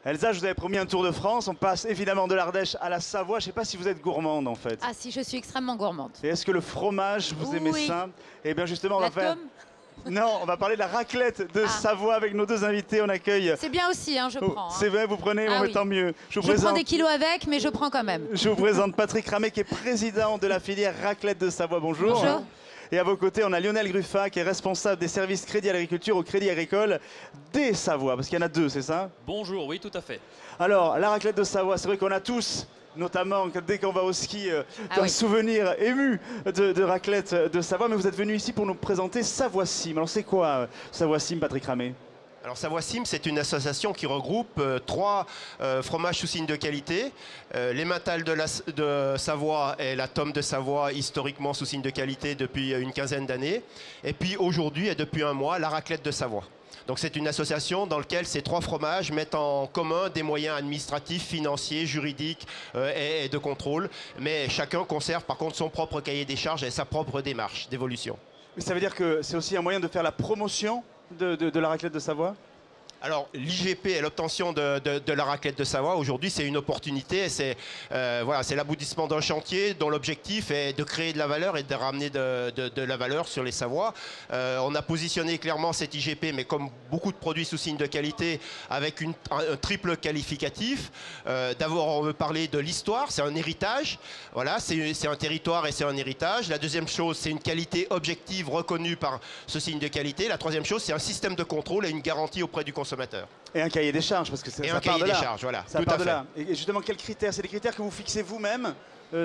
Elsa, je vous avais promis un tour de France. On passe évidemment de l'Ardèche à la Savoie. Je ne sais pas si vous êtes gourmande en fait. Ah si, je suis extrêmement gourmande. Et est-ce que le fromage, vous aimez ça? Eh bien justement, on va faire... Non, on va parler de la raclette de Savoie avec nos deux invités. On accueille... C'est bien aussi, hein, je prends. C'est vrai, vous prenez, oui. tant mieux. Je prends des kilos avec, mais je prends quand même. Je vous présente Patrick Ramet, qui est président de la filière raclette de Savoie. Bonjour. Bonjour. Et à vos côtés, on a Lionel Gruffat, qui est responsable des services crédit à l'agriculture au Crédit Agricole des Savoie. Parce qu'il y en a deux, c'est ça? Bonjour, oui, tout à fait. Alors, la raclette de Savoie, c'est vrai qu'on a tous, notamment dès qu'on va au ski, un souvenir ému de raclette de Savoie. Mais vous êtes venu ici pour nous présenter Savoie Sim. Alors, c'est quoi Savoie Sim, Patrick Ramet? Alors Savoie Sim, c'est une association qui regroupe trois fromages sous signe de qualité. L'Emmental de Savoie et la Tome de Savoie, historiquement sous signe de qualité depuis une quinzaine d'années. Et puis aujourd'hui et depuis un mois, la raclette de Savoie. Donc c'est une association dans laquelle ces trois fromages mettent en commun des moyens administratifs, financiers, juridiques et de contrôle. Mais chacun conserve par contre son propre cahier des charges et sa propre démarche d'évolution. Ça veut dire que c'est aussi un moyen de faire la promotion de la raclette de Savoie? Alors l'IGP et l'obtention de la raclette de Savoie, aujourd'hui c'est une opportunité, c'est l'aboutissement d'un chantier dont l'objectif est de créer de la valeur et de ramener de la valeur sur les Savoies. On a positionné clairement cette IGP, mais comme beaucoup de produits sous signe de qualité, avec un triple qualificatif. D'abord on veut parler de l'histoire, c'est un héritage, voilà, c'est un territoire et c'est un héritage. La deuxième chose, c'est une qualité objective reconnue par ce signe de qualité. La troisième chose, c'est un système de contrôle et une garantie auprès du consommateur. Et un cahier des charges, parce que ça part de là. Et un cahier des charges, voilà, ça part de là. Et justement, quels critères? C'est des critères que vous fixez vous-même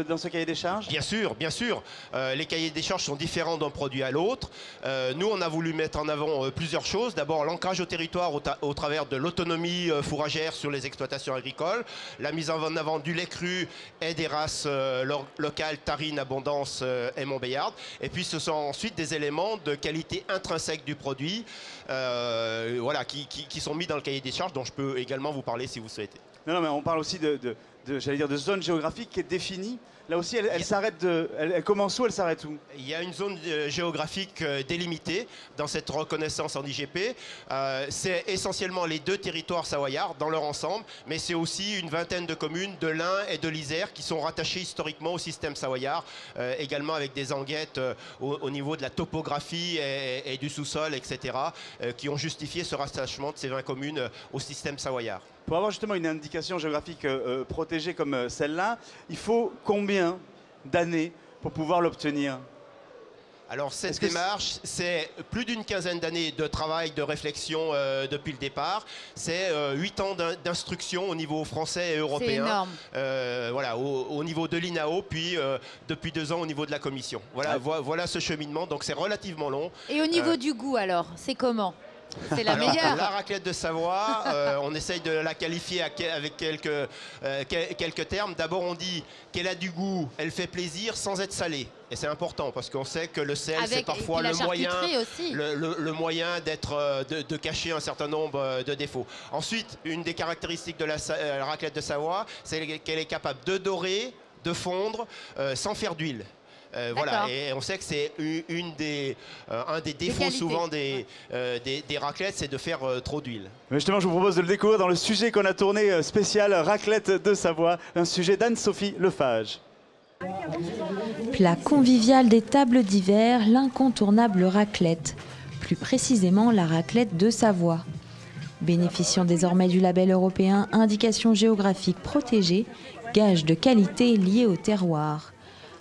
dans ce cahier des charges? Bien sûr, bien sûr. Les cahiers des charges sont différents d'un produit à l'autre. Nous, on a voulu mettre en avant plusieurs choses. D'abord, l'ancrage au territoire au travers de l'autonomie fourragère sur les exploitations agricoles, la mise en avant du lait cru et des races locales, Tarine, Abondance et Montbéliarde. Et puis, ce sont ensuite des éléments de qualité intrinsèque du produit voilà, qui sont mis dans le cahier des charges, dont je peux également vous parler si vous souhaitez. Non, mais on parle aussi j'allais dire, de zone géographique qui est définie. Là aussi, elle s'arrête elle commence où, elle s'arrête où? Il y a une zone géographique délimitée dans cette reconnaissance en IGP. C'est essentiellement les deux territoires savoyards dans leur ensemble, mais c'est aussi une vingtaine de communes de l'Ain et de l'Isère qui sont rattachées historiquement au système savoyard, également avec des enquêtes au niveau de la topographie et du sous-sol, etc., qui ont justifié ce rattachement de ces 20 communes au système savoyard. Pour avoir justement une indication géographique protégée comme celle-là, il faut combien d'années pour pouvoir l'obtenir? Alors cette démarche, c'est plus d'une quinzaine d'années de travail, de réflexion depuis le départ. C'est 8 ans d'instruction au niveau français et européen. C'est énorme. Voilà, au niveau de l'INAO, puis depuis 2 ans au niveau de la Commission. Voilà, voilà ce cheminement, donc c'est relativement long. Et au niveau du goût alors, c'est comment? C'est la meilleure. La raclette de Savoie, on essaye de la qualifier avec quelques termes. D'abord, on dit qu'elle a du goût, elle fait plaisir sans être salée. Et c'est important parce qu'on sait que le sel, c'est parfois le moyen de cacher un certain nombre de défauts. Ensuite, une des caractéristiques de la raclette de Savoie, c'est qu'elle est capable de dorer, de fondre, sans faire d'huile. Voilà, et on sait que c'est un des défauts souvent des raclettes, c'est de faire trop d'huile. Justement, je vous propose de le découvrir dans le sujet qu'on a tourné spécial raclette de Savoie, un sujet d'Anne-Sophie Lefage. Plat convivial des tables d'hiver, l'incontournable raclette, plus précisément la raclette de Savoie. Bénéficiant désormais du label européen Indication géographique protégée, gage de qualité lié au terroir.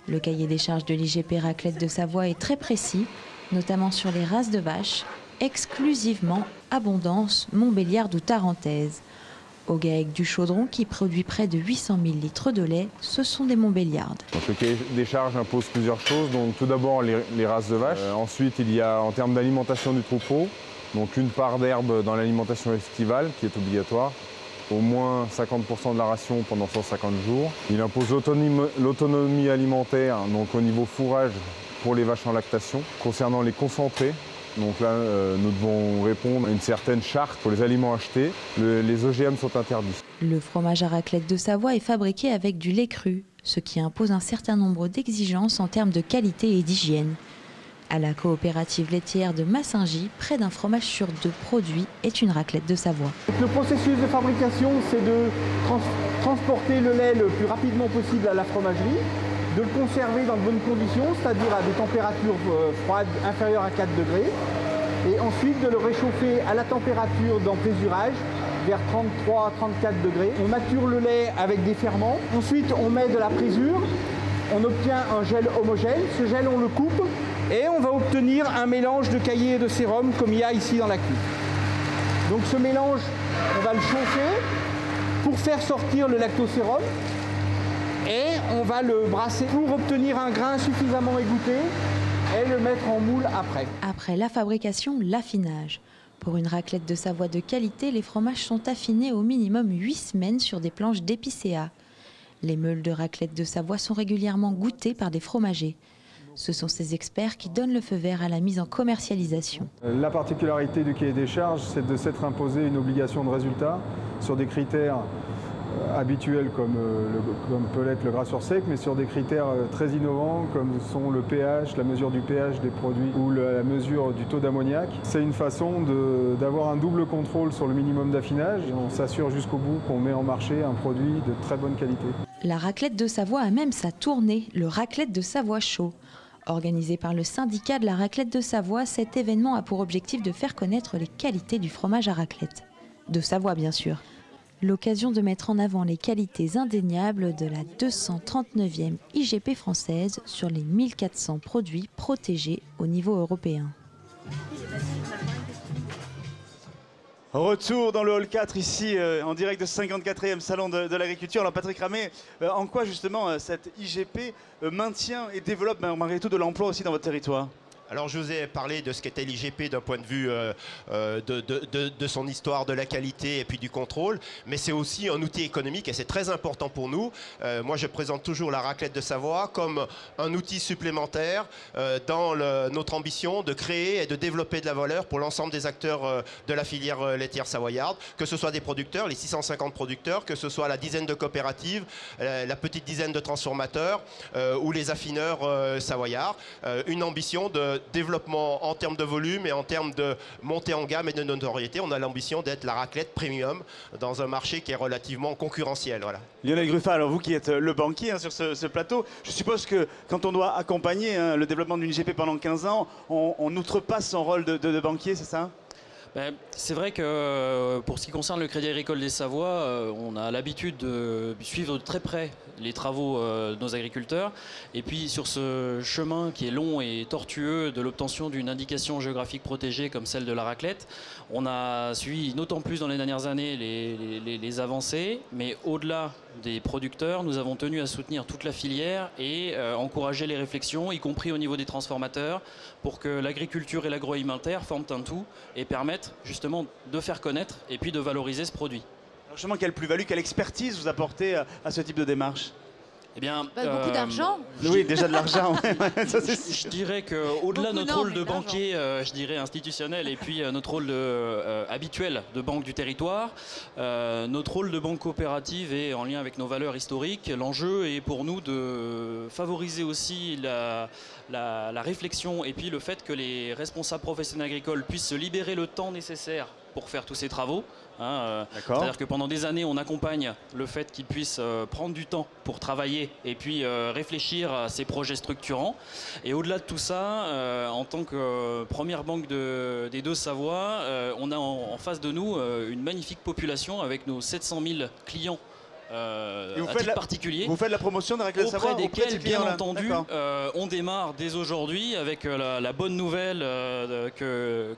Le cahier des charges de l'IGP Raclette de Savoie est très précis, notamment sur les races de vaches, exclusivement Abondance, Montbéliarde ou Tarentaise. Au GAEC du Chaudron, qui produit près de 800 000 litres de lait, ce sont des Montbéliardes. Donc, le cahier des charges impose plusieurs choses. Donc, tout d'abord, les races de vaches. Ensuite, il y a en termes d'alimentation du troupeau, donc une part d'herbe dans l'alimentation estivale qui est obligatoire. Au moins 50% de la ration pendant 150 jours. Il impose l'autonomie alimentaire, donc au niveau fourrage pour les vaches en lactation. Concernant les concentrés, donc là, nous devons répondre à une certaine charte pour les aliments achetés. Les OGM sont interdits. Le fromage à raclette de Savoie est fabriqué avec du lait cru, ce qui impose un certain nombre d'exigences en termes de qualité et d'hygiène. À la coopérative laitière de Massingy, près d'un fromage sur 2 produit est une raclette de Savoie. Le processus de fabrication, c'est de transporter le lait le plus rapidement possible à la fromagerie, de le conserver dans de bonnes conditions, c'est-à-dire à des températures froides inférieures à 4 degrés, et ensuite de le réchauffer à la température d'empésurage, vers 33-34 degrés. On mature le lait avec des ferments. Ensuite, on met de la présure. On obtient un gel homogène. Ce gel, on le coupe et on va obtenir un mélange de caillé et de sérum comme il y a ici dans la cuve. Donc ce mélange, on va le chauffer pour faire sortir le lactosérum et on va le brasser pour obtenir un grain suffisamment égoutté et le mettre en moule après. Après la fabrication, l'affinage. Pour une raclette de Savoie de qualité, les fromages sont affinés au minimum 8 semaines sur des planches d'épicéa. Les meules de raclette de Savoie sont régulièrement goûtées par des fromagers. Ce sont ces experts qui donnent le feu vert à la mise en commercialisation. La particularité du cahier des charges, c'est de s'être imposé une obligation de résultat sur des critères habituels comme peut l'être le gras sur sec, mais sur des critères très innovants comme sont le pH, la mesure du pH des produits ou la mesure du taux d'ammoniac. C'est une façon d'avoir un double contrôle sur le minimum d'affinage. On s'assure jusqu'au bout qu'on met en marché un produit de très bonne qualité. La raclette de Savoie a même sa tournée, le Raclette de Savoie Show. Organisé par le syndicat de la raclette de Savoie, cet événement a pour objectif de faire connaître les qualités du fromage à raclette. De Savoie, bien sûr. L'occasion de mettre en avant les qualités indéniables de la 239e IGP française sur les 1400 produits protégés au niveau européen. Retour dans le hall 4 ici en direct de ce 54e salon de l'agriculture. Alors Patrick Ramet, en quoi justement cette IGP maintient et développe malgré tout de l'emploi aussi dans votre territoire ? Alors je vous ai parlé de ce qu'était l'IGP d'un point de vue de son histoire, de la qualité et puis du contrôle, mais c'est aussi un outil économique et c'est très important pour nous. Moi je présente toujours la raclette de Savoie comme un outil supplémentaire dans notre ambition de créer et de développer de la valeur pour l'ensemble des acteurs de la filière laitière savoyarde, que ce soit des producteurs, les 650 producteurs, que ce soit la dizaine de coopératives, la petite dizaine de transformateurs ou les affineurs savoyards. Une ambition de développement en termes de volume et en termes de montée en gamme et de notoriété. On a l'ambition d'être la raclette premium dans un marché qui est relativement concurrentiel. Voilà. Lionel Gruffat, alors vous qui êtes le banquier sur ce plateau, je suppose que quand on doit accompagner le développement d'une IGP pendant 15 ans, on outrepasse son rôle de banquier, c'est ça ? C'est vrai que pour ce qui concerne le Crédit Agricole des Savoies, on a l'habitude de suivre de très près les travaux de nos agriculteurs. Et puis sur ce chemin qui est long et tortueux de l'obtention d'une indication géographique protégée comme celle de la raclette, on a suivi d'autant plus dans les dernières années les avancées. Mais au-delà des producteurs, nous avons tenu à soutenir toute la filière et encourager les réflexions, y compris au niveau des transformateurs, pour que l'agriculture et l'agroalimentaire forment un tout et permettent justement de faire connaître et puis de valoriser ce produit. Alors justement, quelle plus-value, quelle expertise vous apportez à ce type de démarche ? Eh bien, beaucoup d'argent. Oui, déjà de l'argent. Ça, je dirais qu'au-delà de notre rôle de banquier, je dirais institutionnel, et puis notre rôle habituel de banque du territoire, notre rôle de banque coopérative est en lien avec nos valeurs historiques. L'enjeu est pour nous de favoriser aussi la réflexion et puis le fait que les responsables professionnels agricoles puissent se libérer le temps nécessaire pour faire tous ces travaux. C'est-à-dire que pendant des années, on accompagne le fait qu'ils puissent prendre du temps pour travailler et puis réfléchir à ces projets structurants. Et au-delà de tout ça, en tant que première banque des Deux-Savoie, on a en face de nous une magnifique population avec nos 700 000 clients. À titre particulier. Vous faites la promotion de raclette de Savoie auprès desquels, bien entendu, on démarre dès aujourd'hui avec la bonne nouvelle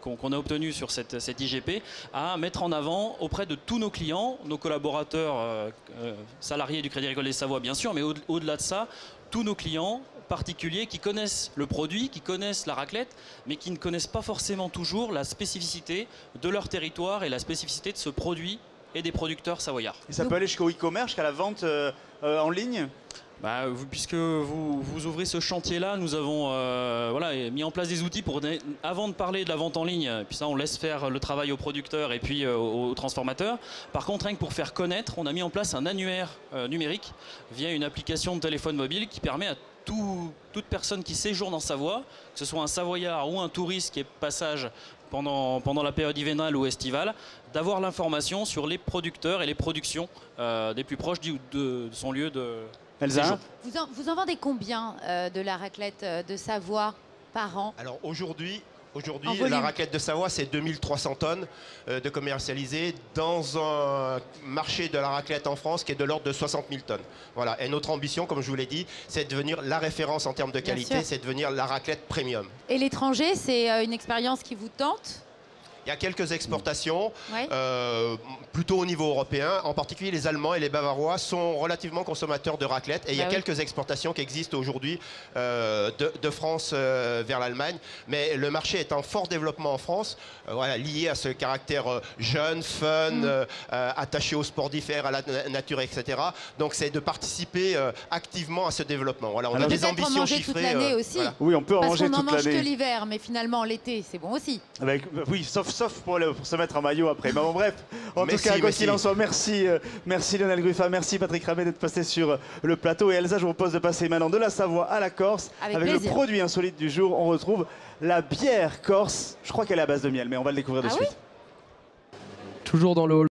qu'on a obtenue sur cette IGP à mettre en avant auprès de tous nos clients, nos collaborateurs salariés du Crédit Agricole des Savoies bien sûr, mais au-delà de ça, tous nos clients particuliers qui connaissent le produit, qui connaissent la raclette, mais qui ne connaissent pas forcément toujours la spécificité de leur territoire et la spécificité de ce produit et des producteurs savoyards. Et ça peut aller jusqu'au e-commerce, jusqu'à la vente en ligne ? Puisque vous ouvrez ce chantier-là, nous avons mis en place des outils pour, avant de parler de la vente en ligne, puis ça on laisse faire le travail aux producteurs et puis aux transformateurs. Par contre, rien que pour faire connaître, on a mis en place un annuaire numérique via une application de téléphone mobile qui permet à toute personne qui séjourne en Savoie, que ce soit un Savoyard ou un touriste qui est passage pendant la période hivernale ou estivale, d'avoir l'information sur les producteurs et les productions des plus proches de son lieu de séjour. Vous en vendez combien de la raclette de Savoie par an? Alors aujourd'hui, la raclette de Savoie, c'est 2300 tonnes de commercialisées dans un marché de la raclette en France qui est de l'ordre de 60 000 tonnes. Voilà. Et notre ambition, comme je vous l'ai dit, c'est de devenir la référence en termes de qualité, c'est de devenir la raclette premium. Et l'étranger, c'est une expérience qui vous tente? Il y a quelques exportations, plutôt au niveau européen. En particulier, les Allemands et les Bavarois sont relativement consommateurs de raclette. Et il y a quelques exportations qui existent aujourd'hui de France vers l'Allemagne. Mais le marché est en fort développement en France, lié à ce caractère jeune, fun, attaché au sport d'hiver, à la nature, etc. Donc c'est de participer activement à ce développement. Voilà, on a des ambitions chiffrées. Toute l'année aussi. Voilà. Oui, on peut en manger toute l'année. Parce qu'on en mange que l'hiver, mais finalement l'été, c'est bon aussi. Oui, sauf pour se mettre en maillot après. Mais bon, bref, en tout cas, quoi qu'il en soit, merci Lionel Gruffat, merci Patrick Ramet d'être passé sur le plateau. Et Elsa, je vous propose de passer maintenant de la Savoie à la Corse. Avec le produit insolite du jour, on retrouve la bière corse. Je crois qu'elle est à base de miel, mais on va le découvrir de suite. Toujours dans le hall.